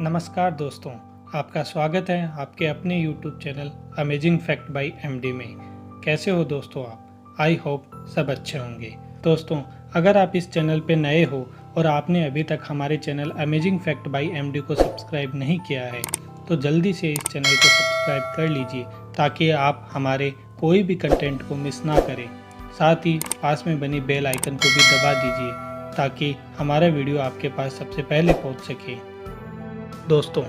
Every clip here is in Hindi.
नमस्कार दोस्तों, आपका स्वागत है आपके अपने YouTube channel amazing fact bye MD में। कैसे हो दोस्तों आप? आई होप सब अच्छे होंगे। दोस्तों, अगर आप इस चैनल पे नए हो और आपने अभी तक हमारे channel amazing fact bye MD को सब्सक्राइब नहीं किया है तो जल्दी से इस चैनल को सब्सक्राइब कर लीजिए ताकि आप हमारे कोई भी कंटेंट को मिस ना करें। साथ ही पास में बनी बेल आइकन को भी दबा दीजिए ताकि हमारा वीडियो आपके पास सबसे पहले पहुंच सके। दोस्तों,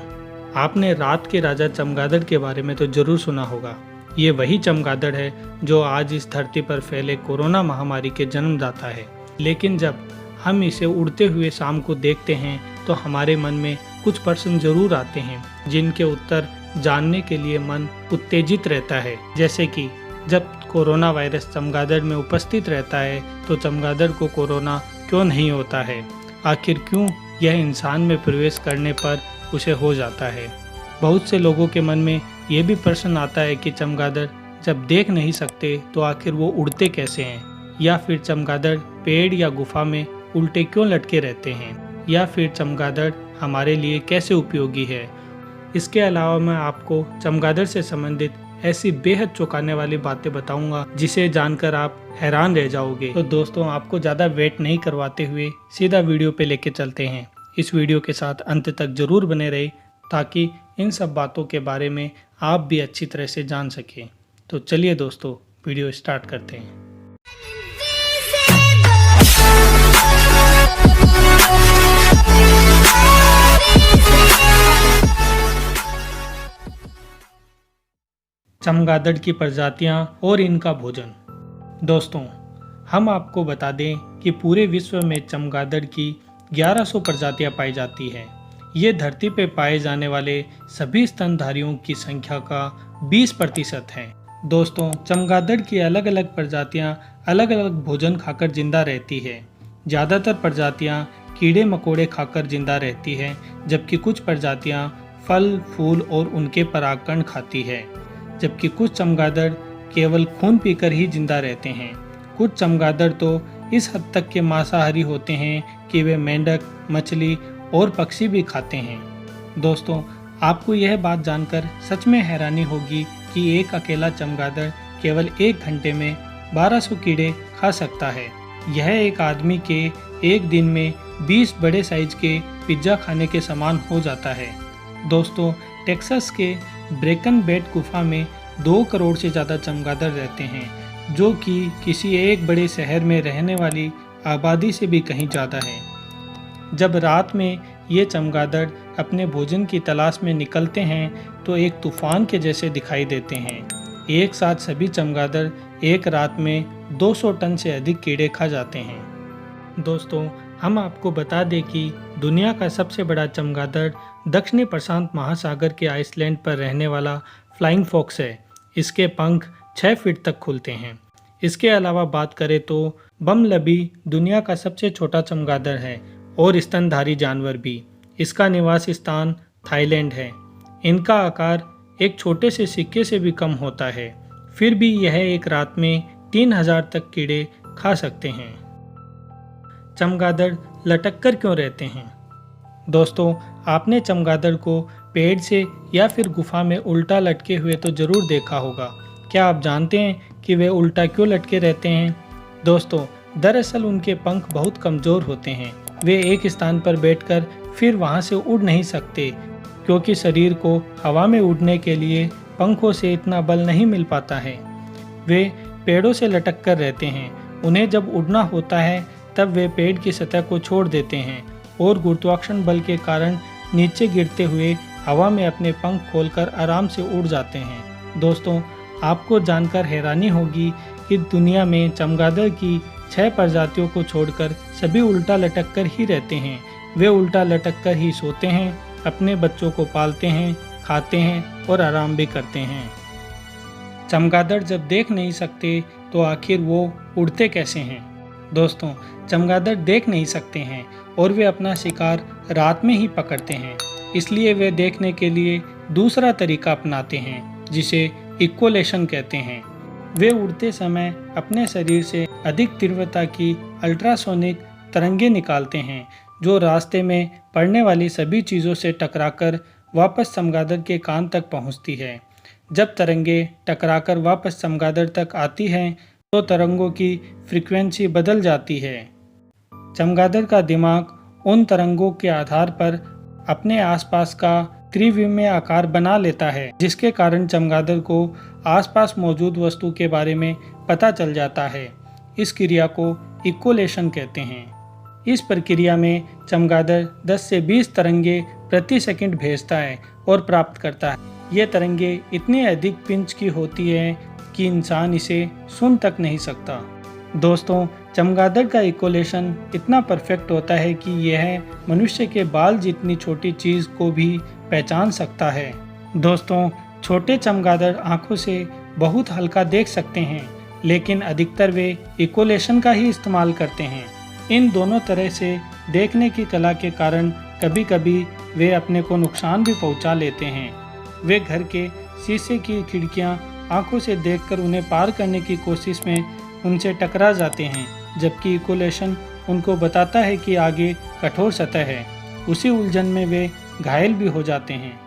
आपने रात के राजा चमगादड़ के बारे में तो जरूर सुना होगा। ये वही चमगादड़ है जो आज इस धरती पर फैले कोरोना महामारी के जन्मदाता है। लेकिन जब हम इसे उड़ते हुए शाम को देखते हैं तो हमारे मन में कुछ प्रश्न जरूर आते हैं जिनके उत्तर जानने के लिए मन उत्तेजित रहता है। जैसे कि जब कोरोना वायरस चमगादड़ में उपस्थित रहता है तो चमगादड़ को कोरोना क्यों नहीं होता है? आखिर क्यों यह इंसान में प्रवेश करने पर उसे हो जाता है? बहुत से लोगों के मन में ये भी प्रश्न आता है कि चमगादड़ जब देख नहीं सकते तो आखिर वो उड़ते कैसे हैं? या फिर चमगादड़ पेड़ या गुफा में उल्टे क्यों लटके रहते हैं? या फिर चमगादड़ हमारे लिए कैसे उपयोगी है? इसके अलावा मैं आपको चमगादड़ से संबंधित ऐसी बेहद चौंकाने वाली बातें बताऊंगा जिसे जानकर आप हैरान रह जाओगे। तो दोस्तों, आपको ज़्यादा वेट नहीं करवाते हुए सीधा वीडियो पे लेके चलते हैं। इस वीडियो के साथ अंत तक जरूर बने रहे ताकि इन सब बातों के बारे में आप भी अच्छी तरह से जान सकें। तो चलिए दोस्तों, वीडियो स्टार्ट करते हैं। चमगादड़ की प्रजातियां और इनका भोजन। दोस्तों, हम आपको बता दें कि पूरे विश्व में चमगादड़ की 1100 प्रजातियां पाई जाती हैं। ये धरती पर पाए जाने वाले सभी स्तनधारियों की संख्या का 20% है। दोस्तों, चमगादड़ की अलग अलग प्रजातियां अलग अलग भोजन खाकर जिंदा रहती है। ज़्यादातर प्रजातियां कीड़े मकोड़े खाकर जिंदा रहती हैं, जबकि कुछ प्रजातियां फल फूल और उनके परागकण खाती है। जबकि कुछ चमगादड़ केवल खून पीकर ही जिंदा रहते हैं। कुछ चमगादड़ तो इस हद तक के मांसाहारी होते हैं कि वे मेंढक, मछली और पक्षी भी खाते हैं। दोस्तों, आपको यह बात जानकर सच में हैरानी होगी कि एक अकेला चमगादड़ केवल 1 घंटे में 1200 कीड़े खा सकता है। यह एक आदमी के एक दिन में 20 बड़े साइज के पिज्ज़ा खाने के समान हो जाता है। दोस्तों, टेक्सास के ब्रेकन बेट गुफा में 2 करोड़ से ज़्यादा चमगादड़ रहते हैं, जो कि किसी एक बड़े शहर में रहने वाली आबादी से भी कहीं ज़्यादा है। जब रात में ये चमगादड़ अपने भोजन की तलाश में निकलते हैं तो एक तूफान के जैसे दिखाई देते हैं। एक साथ सभी चमगादड़ एक रात में 200 टन से अधिक कीड़े खा जाते हैं। दोस्तों, हम आपको बता दें कि दुनिया का सबसे बड़ा चमगादड़ दक्षिणी प्रशांत महासागर के आइसलैंड पर रहने वाला फ्लाइंग फॉक्स है। इसके पंख 6 फीट तक खुलते हैं। इसके अलावा बात करें तो बमलबी दुनिया का सबसे छोटा चमगादड़ है और स्तनधारी जानवर भी। इसका निवास स्थान थाईलैंड है। इनका आकार एक छोटे से सिक्के से भी कम होता है, फिर भी यह एक रात में 3000 तक कीड़े खा सकते हैं। चमगादड़ लटक कर क्यों रहते हैं? दोस्तों, आपने चमगादड़ को पेड़ से या फिर गुफा में उल्टा लटके हुए तो जरूर देखा होगा। क्या आप जानते हैं कि वे उल्टा क्यों लटके रहते हैं? दोस्तों, दरअसल उनके पंख बहुत कमज़ोर होते हैं। वे एक स्थान पर बैठकर फिर वहां से उड़ नहीं सकते क्योंकि शरीर को हवा में उड़ने के लिए पंखों से इतना बल नहीं मिल पाता है। वे पेड़ों से लटक कर रहते हैं। उन्हें जब उड़ना होता है तब वे पेड़ की सतह को छोड़ देते हैं और गुरुत्वाकर्षण बल के कारण नीचे गिरते हुए हवा में अपने पंख खोलकर आराम से उड़ जाते हैं। दोस्तों, आपको जानकर हैरानी होगी कि दुनिया में चमगादड़ की 6 प्रजातियों को छोड़कर सभी उल्टा लटक कर ही रहते हैं। वे उल्टा लटक कर ही सोते हैं, अपने बच्चों को पालते हैं, खाते हैं और आराम भी करते हैं। चमगादड़ जब देख नहीं सकते तो आखिर वो उड़ते कैसे हैं? दोस्तों, चमगादड़ देख नहीं सकते हैं और वे अपना शिकार रात में ही पकड़ते हैं। इसलिए वे देखने के लिए दूसरा तरीका अपनाते हैं जिसे इक्वलेशन कहते हैं। वे उड़ते समय अपने शरीर से अधिक तीव्रता की अल्ट्रासोनिक तरंगे निकालते हैं जो रास्ते में पड़ने वाली सभी चीज़ों से टकराकर वापस चमगादड़ के कान तक पहुंचती है। जब तरंगे टकराकर वापस चमगादड़ तक आती हैं तो तरंगों की फ्रीक्वेंसी बदल जाती है। चमगादड़ का दिमाग उन तरंगों के आधार पर अपने आसपास का त्रिविमीय आकार बना लेता है, जिसके कारण चमगादड़ को आसपास मौजूद वस्तु के बारे में पता चल जाता है। इस क्रिया को इक्वलेशन कहते हैं। इस प्रक्रिया में चमगादड़ 10 से 20 तरंगे प्रति सेकंड भेजता है और प्राप्त करता है। ये तरंगे इतनी अधिक पिंच की होती है कि इंसान इसे सुन तक नहीं सकता। दोस्तों, चमगादड़ का इक्वलेशन इतना परफेक्ट होता है कि यह मनुष्य के बाल जितनी छोटी चीज़ को भी पहचान सकता है। दोस्तों, छोटे चमगादड़ आंखों से बहुत हल्का देख सकते हैं, लेकिन अधिकतर वे इक्वलेशन का ही इस्तेमाल करते हैं। इन दोनों तरह से देखने की कला के कारण कभी कभी वे अपने को नुकसान भी पहुंचा लेते हैं। वे घर के शीशे की खिड़कियां आंखों से देखकर उन्हें पार करने की कोशिश में उनसे टकरा जाते हैं, जबकि इक्वलेशन उनको बताता है कि आगे कठोर सतह है। उसी उलझन में वे घायल भी हो जाते हैं।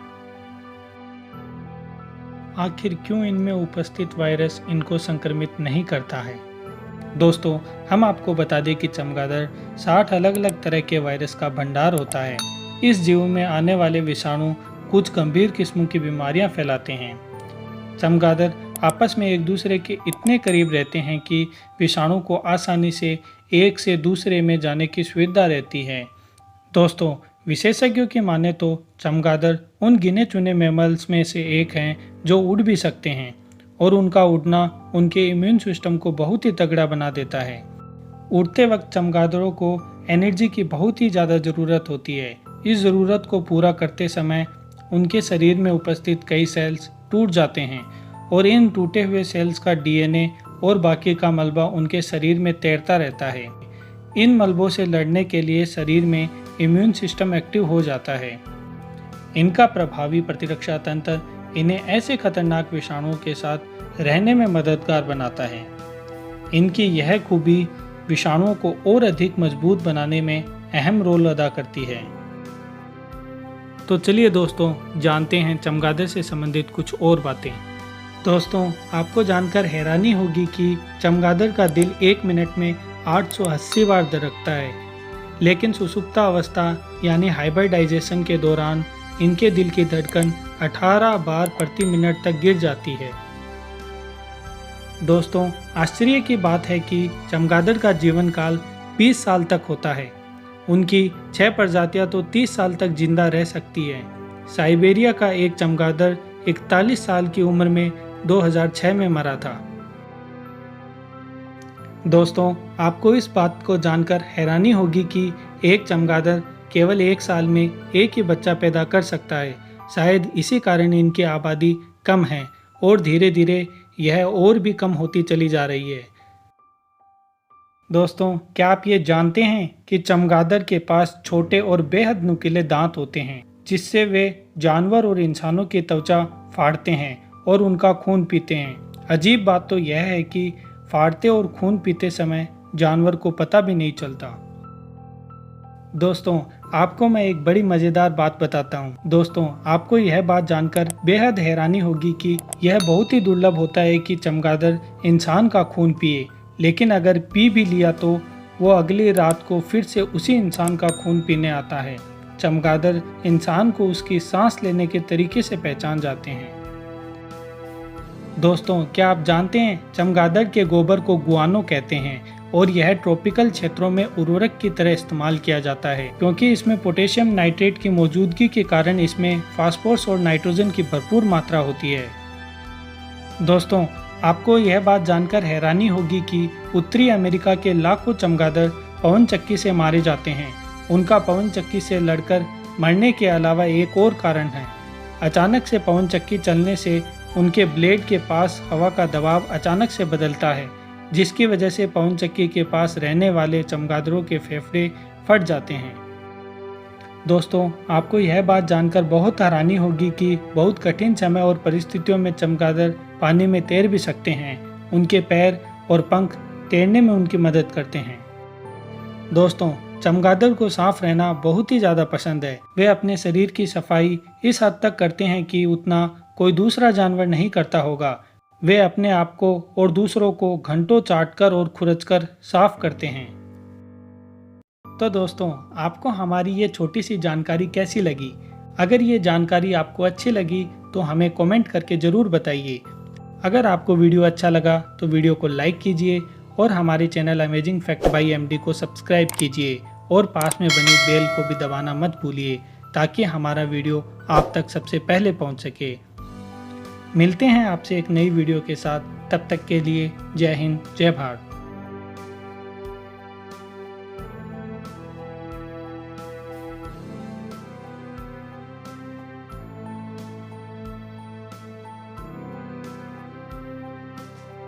आखिर क्यों इनमें उपस्थित वायरस इनको संक्रमित नहीं करता है? दोस्तों, हम आपको बता दें कि चमगादड़ 60 अलग अलग तरह के वायरस का भंडार होता है। इस जीव में आने वाले विषाणु कुछ गंभीर किस्म की बीमारियां फैलाते हैं। चमगादड़ आपस में एक दूसरे के इतने करीब रहते हैं कि विषाणु को आसानी से एक से दूसरे में जाने की सुविधा रहती है। दोस्तों, विशेषज्ञों की माने तो चमगादड़ उन गिने चुने मैमल्स में से एक हैं जो उड़ भी सकते हैं, और उनका उड़ना उनके इम्यून सिस्टम को बहुत ही तगड़ा बना देता है। उड़ते वक्त चमगादड़ों को एनर्जी की बहुत ही ज़्यादा ज़रूरत होती है। इस ज़रूरत को पूरा करते समय उनके शरीर में उपस्थित कई सेल्स टूट जाते हैं, और इन टूटे हुए सेल्स का डीएनए और बाकी का मलबा उनके शरीर में तैरता रहता है। इन मलबों से लड़ने के लिए शरीर में इम्यून सिस्टम एक्टिव हो जाता है। इनका प्रभावी प्रतिरक्षा तंत्र इन्हें ऐसे खतरनाक विषाणुओं के साथ रहने में मददगार बनाता है। इनकी यह खूबी विषाणुओं को और अधिक मजबूत बनाने में अहम रोल अदा करती है। तो चलिए दोस्तों, जानते हैं चमगादड़ से संबंधित कुछ और बातें। दोस्तों, आपको जानकर हैरानी होगी कि चमगादड़ का दिल 1 मिनट में 880 बार धड़कता है, लेकिन सुषुप्ता अवस्था यानी हाइब्रिडाइजेशन के दौरान इनके दिल की धड़कन 18 बार प्रति मिनट तक गिर जाती है। दोस्तों, आश्चर्य की बात है कि चमगादड़ का जीवन काल 20 साल तक होता है। उनकी 6 प्रजातियां तो 30 साल तक जिंदा रह सकती है। साइबेरिया का एक चमगादड़ 41 साल की उम्र में 2006 में मरा था। दोस्तों, आपको इस बात को जानकर हैरानी होगी कि एक चमगादड़ केवल 1 साल में एक ही बच्चा पैदा कर सकता है। शायद इसी कारण इनकी आबादी कम है और धीरे धीरे यह और भी कम होती चली जा रही है। दोस्तों, क्या आप ये जानते हैं कि चमगादड़ के पास छोटे और बेहद नुकीले दांत होते हैं, जिससे वे जानवर और इंसानों की त्वचा फाड़ते हैं और उनका खून पीते हैं। अजीब बात तो यह है कि फाड़ते और खून पीते समय जानवर को पता भी नहीं चलता। दोस्तों, आपको मैं एक बड़ी मज़ेदार बात बताता हूँ। दोस्तों, आपको यह बात जानकर बेहद हैरानी होगी कि यह बहुत ही दुर्लभ होता है कि चमगादड़ इंसान का खून पिए, लेकिन अगर पी भी लिया तो वो अगली रात को फिर से उसी इंसान का खून पीने आता है। चमगादड़ इंसान को उसकी सांस लेने के तरीके से पहचान जाते हैं। दोस्तों, क्या आप जानते हैं चमगादड़ के गोबर को गुआनो कहते हैं और यह ट्रॉपिकल क्षेत्रों में उर्वरक की तरह इस्तेमाल किया जाता है, क्योंकि इसमें पोटेशियम नाइट्रेट की मौजूदगी के कारण इसमें फास्फोरस और नाइट्रोजन की भरपूर मात्रा होती है। दोस्तों, आपको यह बात जानकर हैरानी होगी कि उत्तरी अमेरिका के लाखों चमगादड़ पवन चक्की से मारे जाते हैं। उनका पवन चक्की से लड़कर मरने के अलावा एक और कारण है। अचानक से पवन चक्की चलने से उनके ब्लेड के पास हवा का दबाव अचानक से बदलता है, जिसकी वजह से पवन चक्की के पास रहने वाले चमगादड़ों के फेफड़े फट जाते हैं। दोस्तों, आपको यह बात जानकर बहुत हैरानी होगी कि बहुत कठिन समय और परिस्थितियों में चमगादड़ पानी में तैर भी सकते हैं। उनके पैर और पंख तैरने में उनकी मदद करते हैं। दोस्तों, चमगादड़ को साफ रहना बहुत ही ज़्यादा पसंद है। वे अपने शरीर की सफाई इस हद तक करते हैं कि उतना कोई दूसरा जानवर नहीं करता होगा। वे अपने आप को और दूसरों को घंटों चाटकर और खुरचकर साफ करते हैं। तो दोस्तों, आपको हमारी ये छोटी सी जानकारी कैसी लगी? अगर ये जानकारी आपको अच्छी लगी तो हमें कमेंट करके ज़रूर बताइए। अगर आपको वीडियो अच्छा लगा तो वीडियो को लाइक कीजिए और हमारे channel amazing fact by MD को सब्सक्राइब कीजिए और पास में बनी बेल को भी दबाना मत भूलिए, ताकि हमारा वीडियो आप तक सबसे पहले पहुंच सके। मिलते हैं आपसे एक नई वीडियो के साथ, तब तक के लिए जय हिंद, जय भारत।